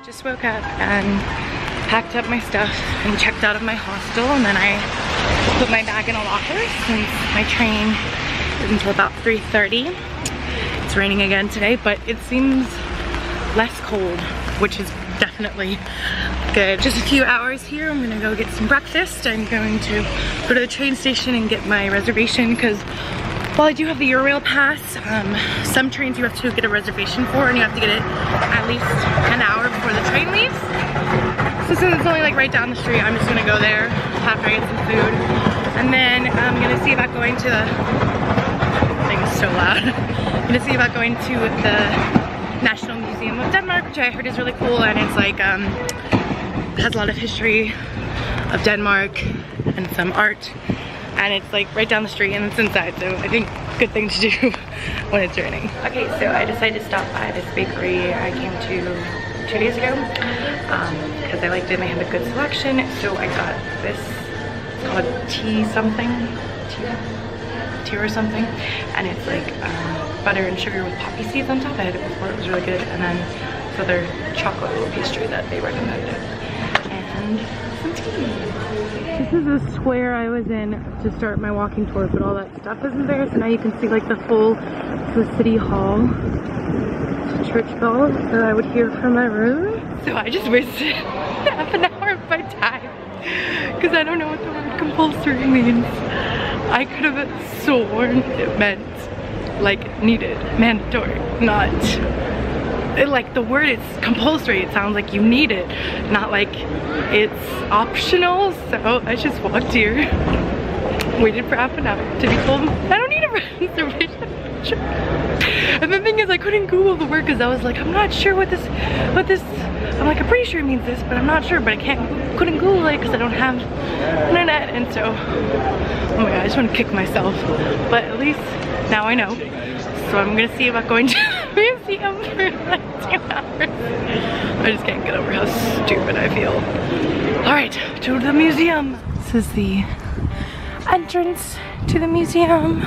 Just woke up and packed up my stuff and checked out of my hostel, and then I put my bag in a locker since my train is until about 3:30. It's raining again today, but it seems less cold, which is definitely good. Just a few hours here. I'm gonna go get some breakfast. I'm going to go to the train station and get my reservation, because while I do have the Eurail pass, some trains you have to get a reservation for, and you have to get it at least an hour before the train leaves. So since it's only like right down the street, I'm just gonna go there after I get some food. And then I'm gonna see about going to the, thing's so loud. I'm gonna see about going to the National Museum of Denmark, which I heard is really cool, and it's like, has a lot of history of Denmark and some art. And it's like right down the street and it's inside, so I think good thing to do when it's raining. Okay, so I decided to stop by this bakery I came to 2 days ago because I liked it and they had a good selection. So I got this, it's called tea something, tea or something, and it's like butter and sugar with poppy seeds on top. I had it before, it was really good. And then this other chocolate little pastry that they recommended, and some tea. This is the square I was in to start my walking tour, but all that stuff isn't there, so now you can see like the full, the city hall, the church bells that I would hear from my room. So I just wasted half an hour of my time because I don't know what the word compulsory means. I could have sworn it meant like needed, mandatory, not like the word is compulsory. It sounds like you need it, not like it's optional. So I just walked here, waited for half an hour to be told I don't need a reservation. And the thing is, I couldn't Google the word because I was like, I'm not sure what this, I'm like, I'm pretty sure it means this, but I'm not sure, but I couldn't Google it because I don't have internet. And so, oh my god, I just want to kick myself, but at least now I know. So I'm gonna see about going to the museum for like 2 hours. I just can't get over how stupid I feel. Alright, to the museum. This is the entrance to the museum.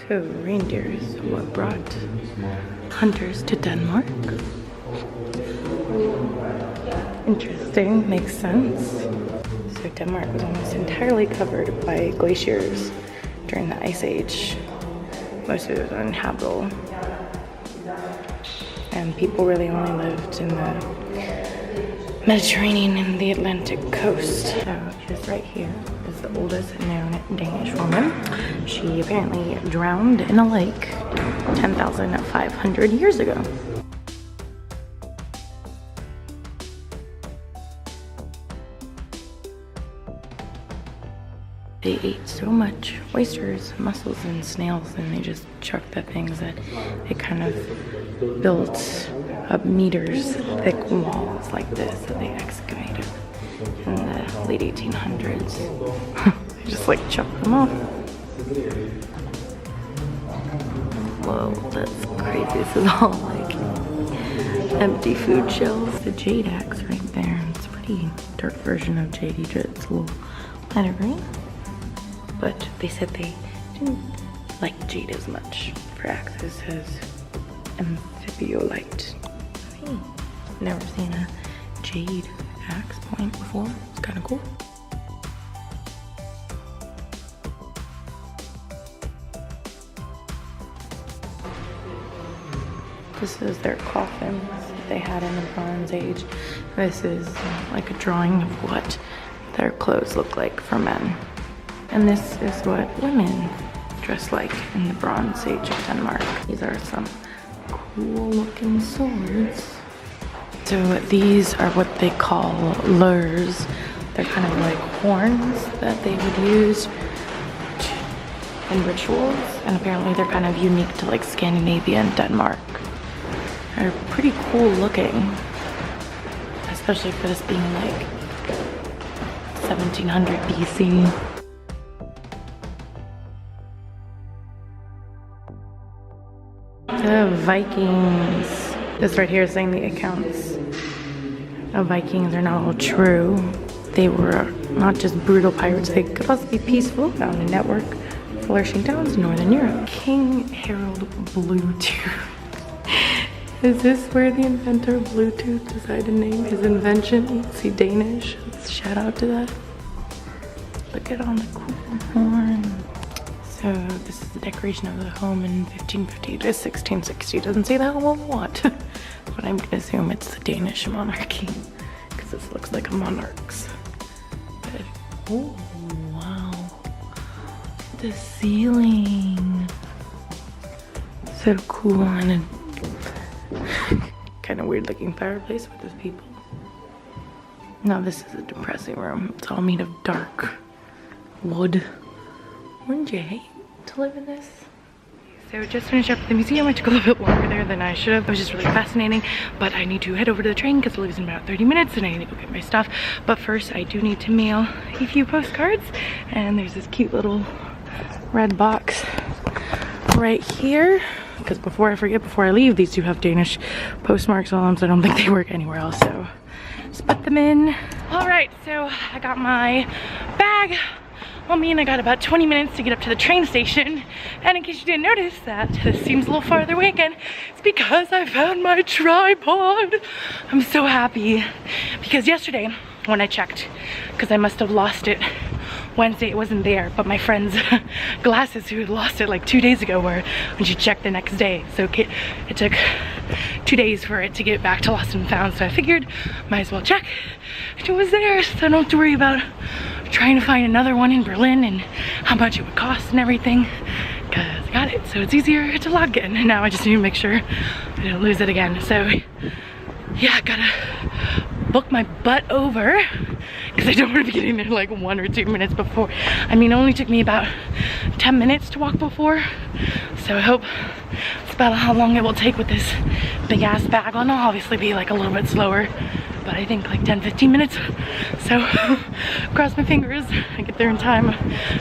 So reindeer is what brought hunters to Denmark. Interesting, makes sense. So Denmark was almost entirely covered by glaciers during the Ice Age. Most of it was uninhabitable. And people really only lived in the Mediterranean and the Atlantic coast. So just right here is the oldest known Danish woman. She apparently drowned in a lake 10,500 years ago. They ate so much oysters, mussels, and snails, and they just chucked the things that they kind of built up meters thick walls like this that they excavated in the late 1800s. They just like chucked them off. Whoa, that's crazy. This is all like empty food shells. The jade axe right there. It's a pretty dark version of jade. It's a little lighter green. But they said they didn't like jade as much for axes as amphibiolite. Hey, never seen a jade axe point before. It's kind of cool. This is their coffins that they had in the Bronze Age. This is like a drawing of what their clothes look like for men. And this is what women dress like in the Bronze Age of Denmark. These are some cool looking swords. So these are what they call lures. They're kind of like horns that they would use in rituals. And apparently they're kind of unique to like Scandinavia and Denmark. They're pretty cool looking. Especially for this being like 1700 BC. The Vikings. This right here is saying the accounts of Vikings are not all true. They were not just brutal pirates, they could also be peaceful. Found a network flourishing towns in Northern Europe. King Harold Bluetooth. Is this where the inventor of Bluetooth decided to name his invention? Is he Danish? Shout out to that. Look at all the cool horn. So this is the decoration of the home in 1550 to 1660. Doesn't say that a whole lot, but I'm gonna assume it's the Danish monarchy because this looks like a monarch's. But, oh wow, the ceiling, so cool, and a kind of weird looking fireplace with those people. Now this is a depressing room. It's all made of dark wood. Wouldn't you hate to live in this? So just finished up at the museum. I took a little bit longer there than I should have. It was just really fascinating, but I need to head over to the train because it leaves in about 30 minutes and I need to go get my stuff. But first I do need to mail a few postcards, and there's this cute little red box right here, because before I forget, before I leave, these do have Danish postmarks on them, so I don't think they work anywhere else, so just put them in. All right, so I got my bag on me and I got about 20 minutes to get up to the train station. And in case you didn't notice that this seems a little farther away again, it's because I found my tripod. I'm so happy because yesterday when I checked, because I must have lost it Wednesday, it wasn't there, but my friend's glasses who had lost it like 2 days ago were when she checked the next day. So it took 2 days for it to get back to lost and found, so I figured might as well check if it was there so I don't have to worry about trying to find another one in Berlin and how much it would cost and everything, because I got it, so it's easier to log in. And now I just need to make sure I don't lose it again. So yeah, I gotta book my butt over because I don't want to be getting there like 1 or 2 minutes before. I mean, it only took me about 10 minutes to walk before, so I hope it's about how long it will take with this big ass bag on. I'll obviously be like a little bit slower, but I think like 10-15 minutes. So cross my fingers I get there in time.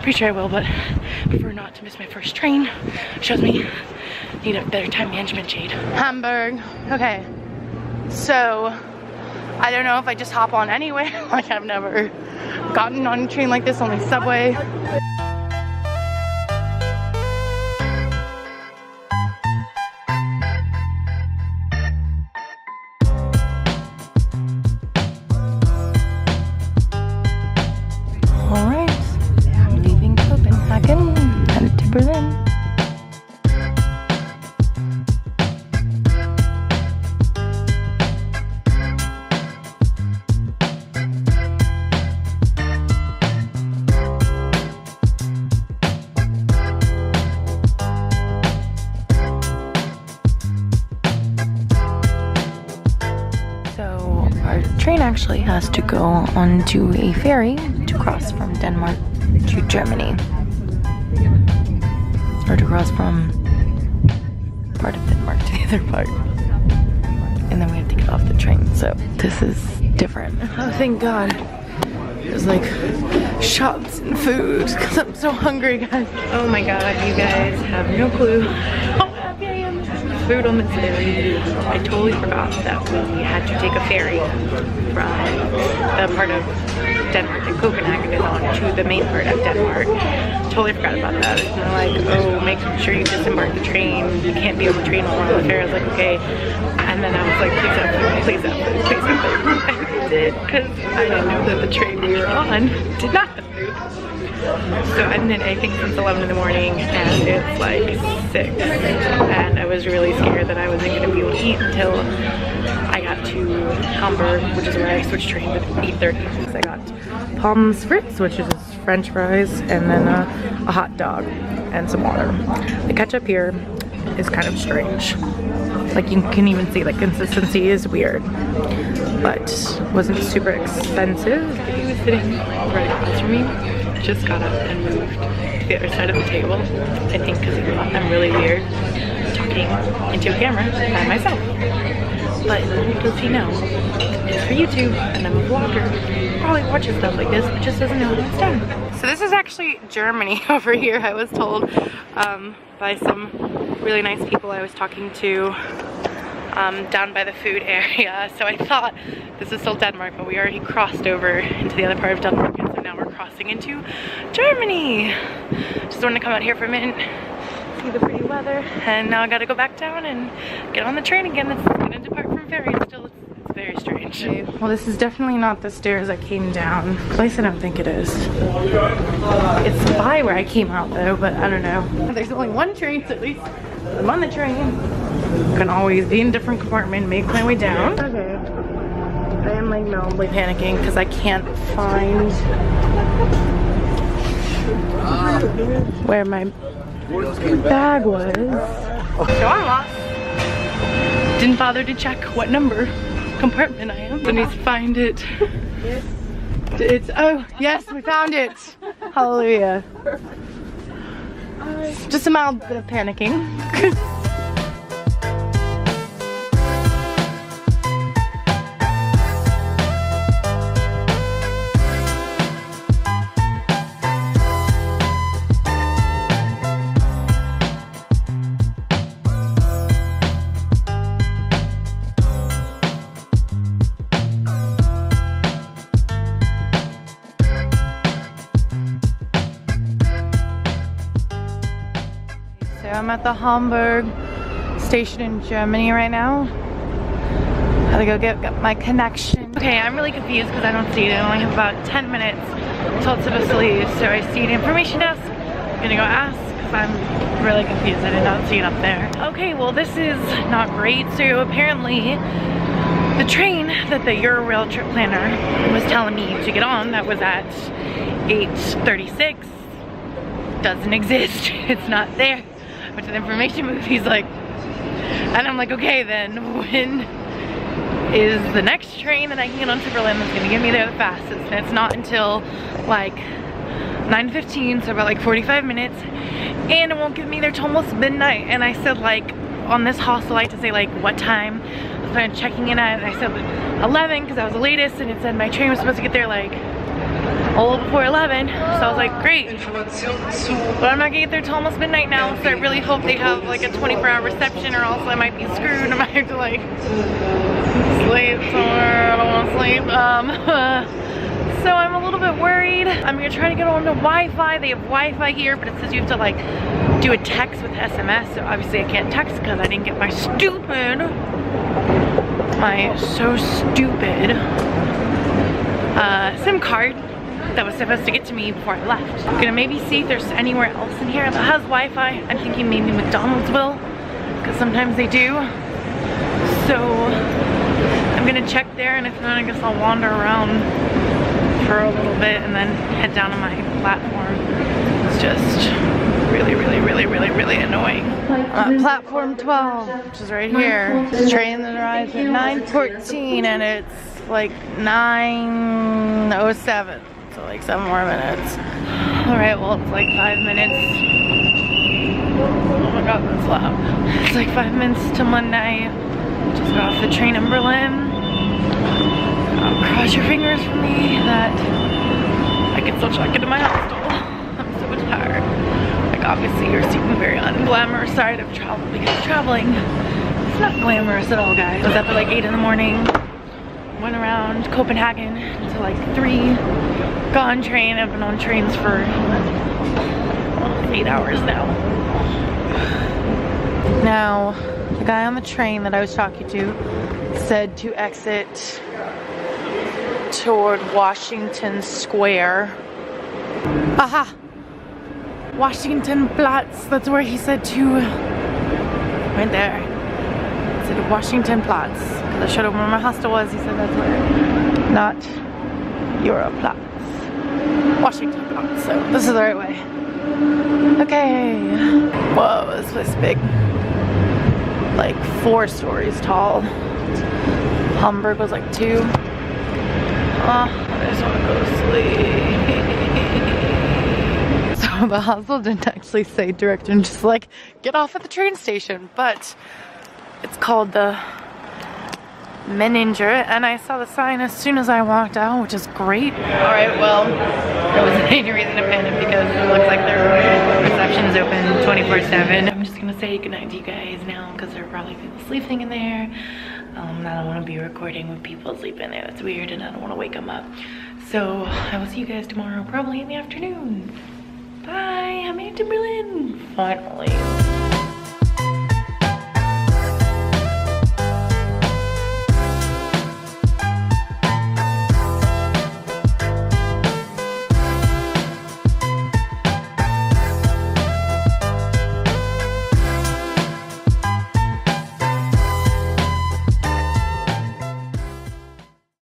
Pretty sure I will, but I prefer not to miss my first train. Shows me I need a better time management, Jade. Hamburg. Okay, so I don't know if I just hop on anyway. Like, I've never gotten on a train like this, only subway. All right, I'm leaving Copenhagen, headed to Berlin. Train actually has to go onto a ferry to cross from Denmark to Germany, or to cross from part of Denmark to the other part, and then we have to get off the train. So this is different. Oh, thank God. There's like shops and food because I'm so hungry, guys. Oh my God, you guys have no clue how happy I am. Food on this ferry. I totally forgot that we had to take a ferry from the part of Denmark that Copenhagen is on to the main part of Denmark. Totally forgot about that. And they're like, oh, make sure you disembark the train. You can't be on the train while we're on the ferry. I was like, okay. And then I was like, please have food, please have food, please have food. I did, because I didn't know that the train we were on did not have food. So, and then I think since 11 in the morning and it's like 6, and I was really scared that I wasn't going to be able to eat until I got to Hamburg, which is where I switched trains at 8:30. So I got pommes frites, which is French fries, and then a hot dog and some water. The ketchup here is kind of strange. Like, you can even see, like, consistency is weird, but wasn't super expensive. He was sitting right across from me, just got up and moved to the other side of the table. I think because he thought I'm really weird talking into a camera by myself. But little does he know, it's for YouTube, and I'm a vlogger. Probably watches stuff like this, but just doesn't know how it's done. So this is actually Germany over here, I was told by some really nice people I was talking to down by the food area. So I thought this is still Denmark, but we already crossed over into the other part of Denmark, and so now we're crossing crossing into Germany. Just wanted to come out here for a minute, see the pretty weather, and now I gotta go back down and get on the train again. It's gonna depart from ferry. Still, it's very strange. Okay. Well, this is definitely not the stairs I came down. At least I don't think it is. It's by where I came out though, but I don't know. There's only one train, so at least I'm on the train. I can always be in a different compartment, make my way down. Okay. I am like mildly panicking because I can't find where my bag was. So I'm lost. Didn't bother to check what number compartment I am. I need to find it. It's, oh yes, we found it. Hallelujah. Just a mild bit of panicking. I'm at the Hamburg station in Germany right now. Gotta go get my connection. Okay, I'm really confused because I don't see it. I only have about 10 minutes until it's supposed to leave. So I see an information desk. I'm gonna go ask because I'm really confused. I did not see it up there. Okay, well this is not great. So apparently the train that the Eurail trip planner was telling me to get on that was at 8:36 doesn't exist. It's not there. Went to the information booth, he's like, and I'm like, okay, then when is the next train that I can get on to Berlin that's gonna get me there the fastest? And it's not until like 9:15, so about like 45 minutes, and it won't get me there till almost midnight. And I said, like, on this hostel I had to say like what time I was planning on checking in at, and I said 11 because I was the latest, and it said my train was supposed to get there like a little before 11, so I was like, great, but I'm not gonna get there till almost midnight now, so I really hope they have like a 24-hour reception, or else I might be screwed. I might have to like sleep somewhere. I don't want to sleep. So I'm a little bit worried. I'm gonna try to get on to Wi-Fi. They have Wi-Fi here, but it says you have to like do a text with SMS, so obviously I can't text because I didn't get my stupid SIM card that was supposed to get to me before I left. I'm gonna maybe see if there's anywhere else in here that has Wi-Fi. I'm thinking maybe McDonald's will, because sometimes they do. So I'm gonna check there, and if not, I guess I'll wander around for a little bit and then head down to my platform. It's just really annoying. I'm at platform 12, which is right here. This train that arrives at 9:14, and it's like 9:07. So like 7 more minutes. Alright, well it's like 5 minutes. Oh my god, that's loud. It's like 5 minutes to midnight. Just got off the train in Berlin. Cross your fingers for me that I can still check into my hostel. I'm so tired. Like obviously you're seeing the very unglamorous side of travel, because traveling is not glamorous at all, guys. I was up at like 8 in the morning. Went around Copenhagen to like 3, got on train. I've been on trains for 8 hours now. Now, the guy on the train that I was talking to said to exit toward Washington Square. Aha! Washington Platz, that's where he said to, right there. He said Washington Platz. I showed him where my hostel was. He said that's where, not Europlatz, Washington Platz. So this is the right way. Okay. Whoa, this place is big. Like 4 stories tall. Hamburg was like 2. I just want to go to sleep. So the hostel didn't actually say direction, just like get off at the train station, but it's called the Meninger, and I saw the sign as soon as I walked out, which is great. Alright, well, there wasn't any reason to panic because it looks like their reception's open 24/7. I'm just gonna say goodnight to you guys now because there are probably people sleeping in there. I don't want to be recording with people sleeping there. That's weird, and I don't want to wake them up. So I will see you guys tomorrow, probably in the afternoon. Bye, I made it to Berlin, finally.